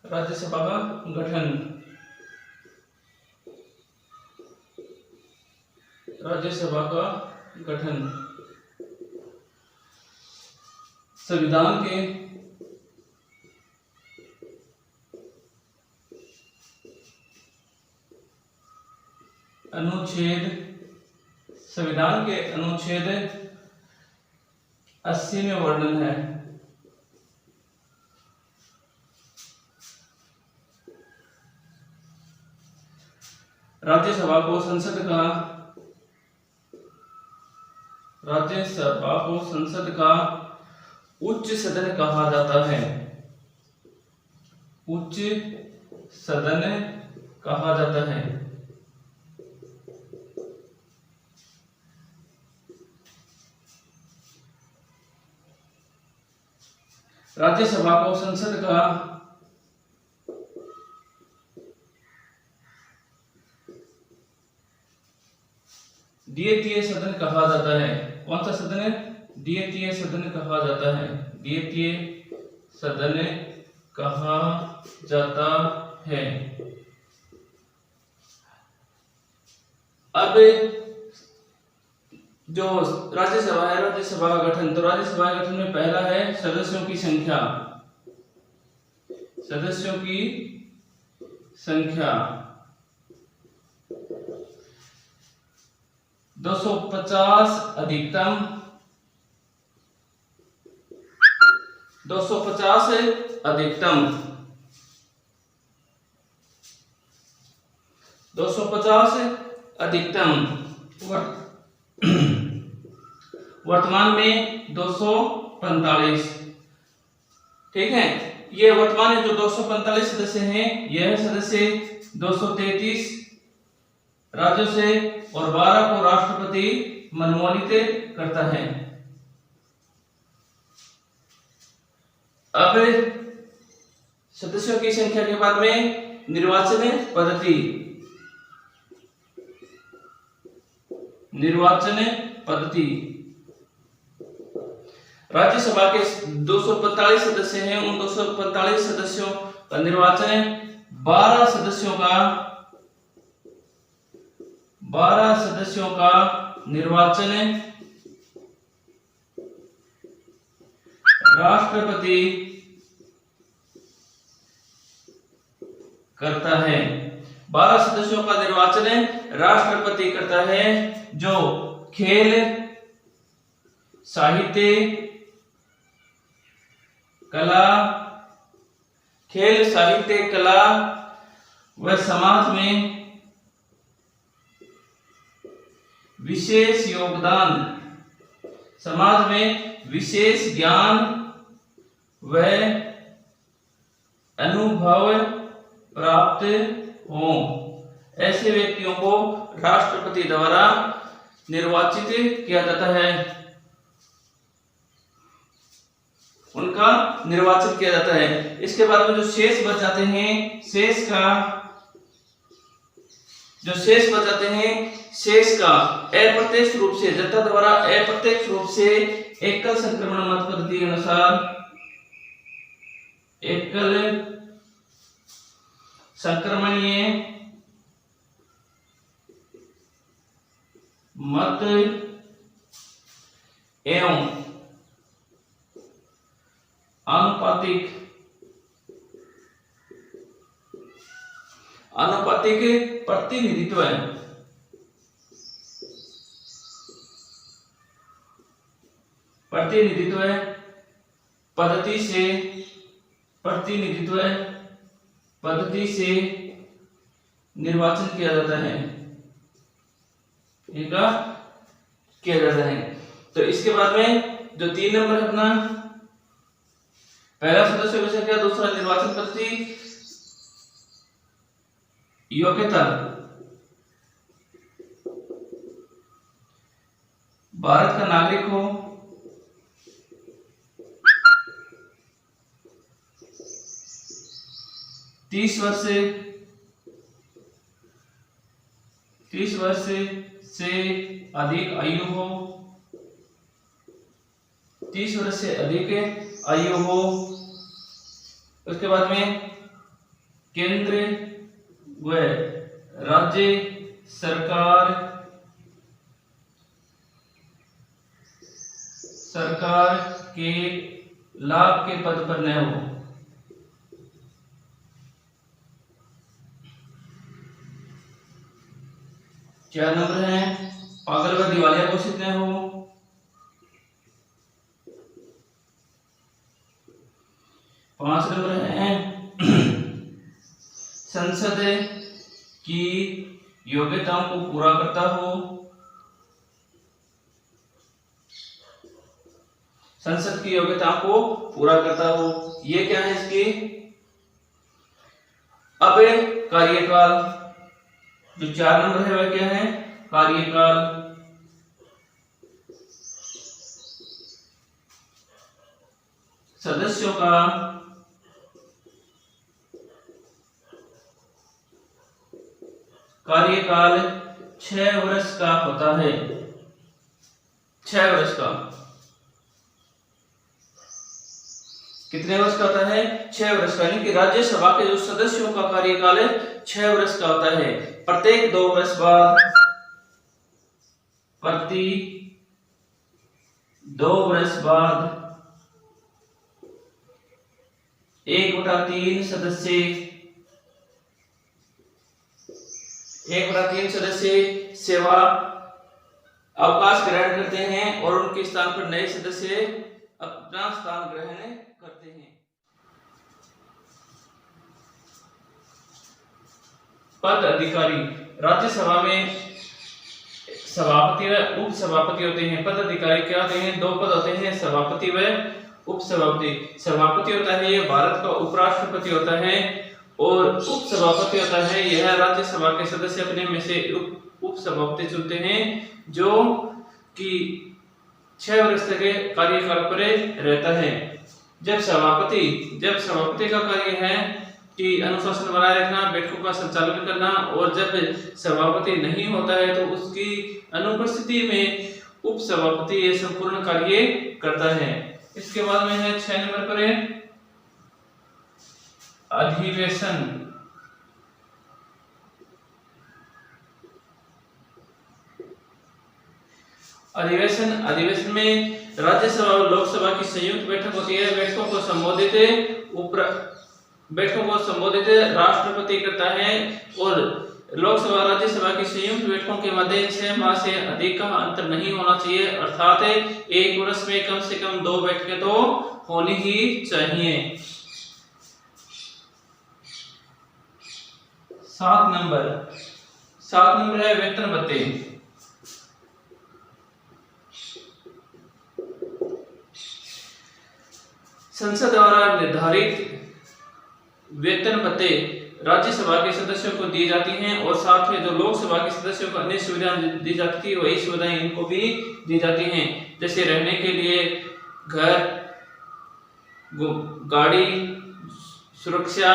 राज्यसभा का गठन। राज्यसभा का गठन संविधान के अनुच्छेद 80 में वर्णन है। राज्यसभा को संसद का उच्च सदन कहा जाता है। उच्च सदन कहा जाता है। राज्यसभा को संसद का द्वितीय सदन कहा जाता है। कौन सा सदन है? द्वितीय सदन कहा जाता है। द्वितीय सदन कहा जाता है। अब जो राज्यसभा है, राज्यसभा का गठन, तो राज्यसभा के गठन में पहला है सदस्यों की संख्या। सदस्यों की संख्या 250 अधिकतम, 250 अधिकतम, 250 अधिकतम। वर्तमान में 245। ठीक है, ये वर्तमान में जो 245 सदस्य हैं, यह सदस्य 233 राज्यों से और 12 को राष्ट्रपति मनोनीत करता है। अब सदस्यों की संख्या के बाद में निर्वाचन पद्धति। निर्वाचन पद्धति राज्यसभा के 245 सदस्य हैं। उन 245 सदस्यों का निर्वाचन 12 सदस्यों का निर्वाचन राष्ट्रपति करता है। 12 सदस्यों का निर्वाचन राष्ट्रपति करता है, जो खेल, साहित्य, कला व समाज में विशेष योगदान, समाज में विशेष ज्ञान व अनुभव प्राप्त हो, ऐसे व्यक्तियों को राष्ट्रपति द्वारा निर्वाचित किया जाता है। उनका निर्वाचन किया जाता है। इसके बाद में जो शेष बच जाते हैं, शेष का अप्रत्यक्ष रूप से, जनता द्वारा अप्रत्यक्ष रूप से एकल संक्रमण मत पद्धति के अनुसार, एकल संक्रमणीय मत एवं आनुपातिक प्रतिनिधित्व पद्धति से निर्वाचन किया जाता है। किया जाता है। तो इसके बाद में जो 3 नंबर अपना पहला सदस्य की संख्या, दूसरा निर्वाचन पद्धति, योग्यता, भारत का नागरिक हो, तीस वर्ष से अधिक आयु हो, 30 वर्ष से अधिक आयु हो। उसके बाद में केंद्र व राज्य सरकार के लाभ के पद पर न हो। 4 नंबर है पागल व दिवालिया घोषित न हो। 5 नंबर है संसद की योग्यताओं को पूरा करता हो। संसद की योग्यताओं को पूरा करता हो। ये क्या है इसकी? अब कार्यकाल जो 4 नंबर है वह क्या है? कार्यकाल। सदस्यों का कार्यकाल 6 वर्ष का होता है। 6 वर्ष का। कितने वर्ष का होता है? 6 वर्ष का। यानी कि राज्यसभा के जो सदस्यों का कार्यकाल 6 वर्ष का होता है। प्रत्येक 2 वर्ष बाद, प्रति 2 वर्ष बाद 1/3 सदस्य 1/3 सदस्य सेवा अवकाश ग्रहण करते हैं और उनके स्थान पर नए सदस्य अपना स्थान ग्रहण करते हैं। पद अधिकारी। राज्यसभा में सभापति व उप सभापति होते हैं। पद अधिकारी क्या होते हैं? 2 पद होते हैं, सभापति व उप सभापति। सभापति होता है ये भारत का उपराष्ट्रपति होता है और उप सभापति होता है यह राज्यसभा के सदस्य अपने में से उप सभापति चुनते हैं जो कि 6 वर्ष तक कार्यकाल पर रहता है। जब सभापति का कार्य है कि अनुशासन बनाए रखना, बैठकों का संचालन करना, और जब सभापति नहीं होता है तो उसकी अनुपस्थिति में उप सभापति ये संपूर्ण कार्य करता है। इसके बाद में है 6 नंबर पर अधिवेशन। अधिवेशन में राज्यसभा और लोकसभा की संयुक्त बैठक होती है। बैठकों को संबोधित राष्ट्रपति करता है और लोकसभा राज्यसभा की संयुक्त बैठकों के मध्य 6 माह से अधिक का अंतर नहीं होना चाहिए, अर्थात 1 वर्ष में कम से कम 2 बैठकें तो होनी ही चाहिए। 7 नंबर है वेतन भत्ते। संसद द्वारा निर्धारित वेतन भत्ते राज्यसभा के सदस्यों को दी जाती हैं और साथ में जो लोकसभा के सदस्यों को अन्य सुविधाएं दी जाती थी वही सुविधाएं इनको भी दी जाती हैं, जैसे रहने के लिए घर, गाड़ी, सुरक्षा,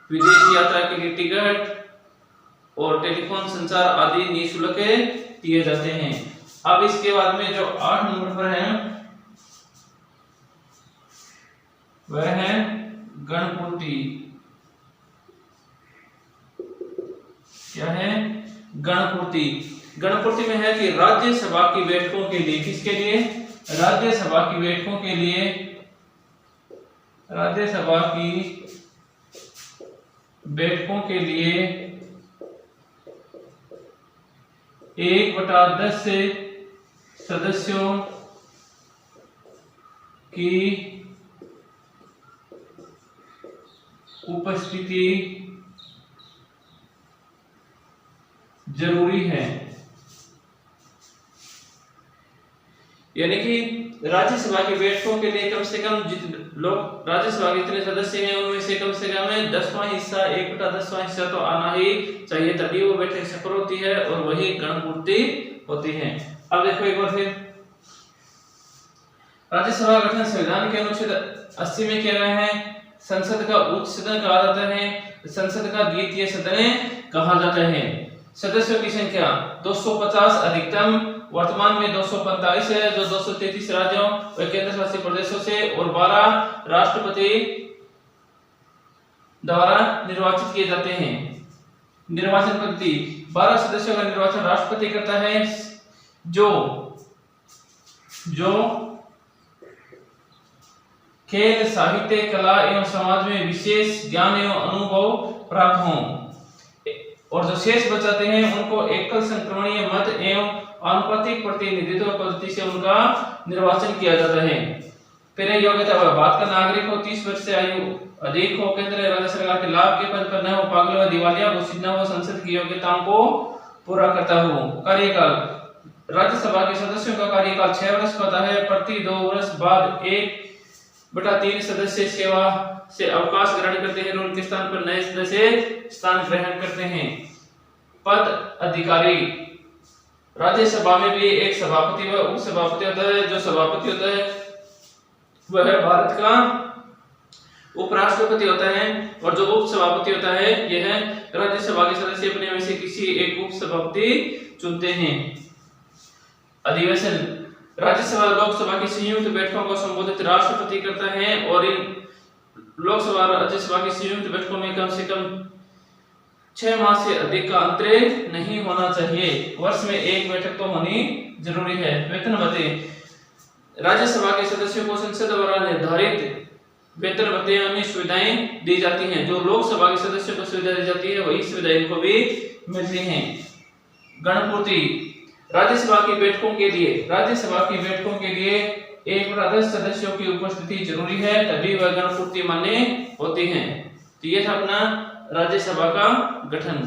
विदेश यात्रा के लिए टिकट और टेलीफोन संचार आदि निःशुल्क दिए जाते हैं। अब इसके बाद में जो 8 नंबर पर है वह है गणपूर्ति। क्या है? गणपूर्ति। गणपूर्ति में है कि राज्यसभा की बैठकों के लिए, किसके लिए? राज्यसभा की बैठकों के लिए, राज्यसभा की बैठकों के लिए 1/10 सदस्यों की उपस्थिति जरूरी है। यानी कि राज्यसभा की बैठकों के लिए कम से कम लोग राज्यसभा के जितने सदस्य हैं उनमें से कम 10वां हिस्सा 1/10वां हिस्सा तो आना ही चाहिए, तभी वो बैठक सफल होती है और वही गणपूर्ति होती है। अब देखो एक बार फिर राज्यसभा गठन संविधान के अनुच्छेद 80 में क्या गया है? संसद का उच्च सदन कहा जाता है, संसद का द्वितीय सदन कहा जाता है। सदस्यों की संख्या 250 अधिकतम, वर्तमान में 245 है, जो 233 राज्यों और केंद्र शासित प्रदेशों से और 12 राष्ट्रपति द्वारा निर्वाचित किए जाते हैं। निर्वाचन पद्धति 12 सदस्यों का निर्वाचन राष्ट्रपति करता है जो खेल, साहित्य, कला एवं समाज में विशेष ज्ञान एवं अनुभव प्राप्त हों, और जो शेष बचाते हैं उनको एकल संक्रमणीय मत एवं आनुपातिक प्रतिनिधित्व पद्धति से उनका निर्वाचन किया जाता है। फिर योग्यता भारत का नागरिक हो, 30 वर्ष से आयु अधिक हो, केंद्र राज्य सरकार के लाभ के पद पर न हो, पागल व दिवालिया घोषित न हो, संसद की योग्यताओं को पूरा करता हो। कार्यकाल राज्यसभा के सदस्यों का कार्यकाल 6 वर्ष का होता है। प्रति 2 वर्ष बाद 1/3 सदस्य सेवा से अवकाश ग्रहण करते हैं, उनके स्थान पर नए सदस्य स्थान ग्रहण करते हैं। पद अधिकारी राज्यसभा में भी एक सभापति व उपसभापति होता है। जो सभापति होता है वह भारत का उपराष्ट्रपति होता है, और जो उपसभापति होता है यह राज्यसभा के सदस्य अपने में से किसी एक उपसभापति चुनते हैं। अधिवेशन राज्यसभा लोकसभा की संयुक्त बैठकों को संबोधित राष्ट्रपति करता है, और इन लोकसभा राज्यसभा की संयुक्त बैठकों में कम से कम 6 माह से अधिक का अंतर नहीं होना चाहिए। वर्ष में एक बैठक तो होनी जरूरी है। वेतन भत्ते राज्यसभा के सदस्यों को संसद द्वारा निर्धारित वेतन भत्ते अन्य सुविधाएं दी जाती हैं। जो लोकसभा के सदस्यों को सुविधा दी जाती है वही सुविधाएं को भी मिलती हैं। गणपूर्ति राज्यसभा की बैठकों के लिए 1/10 सदस्यों की उपस्थिति जरूरी है, तभी वह गणपूर्ति मान्य होती है। तो ये था अपना राज्यसभा का गठन।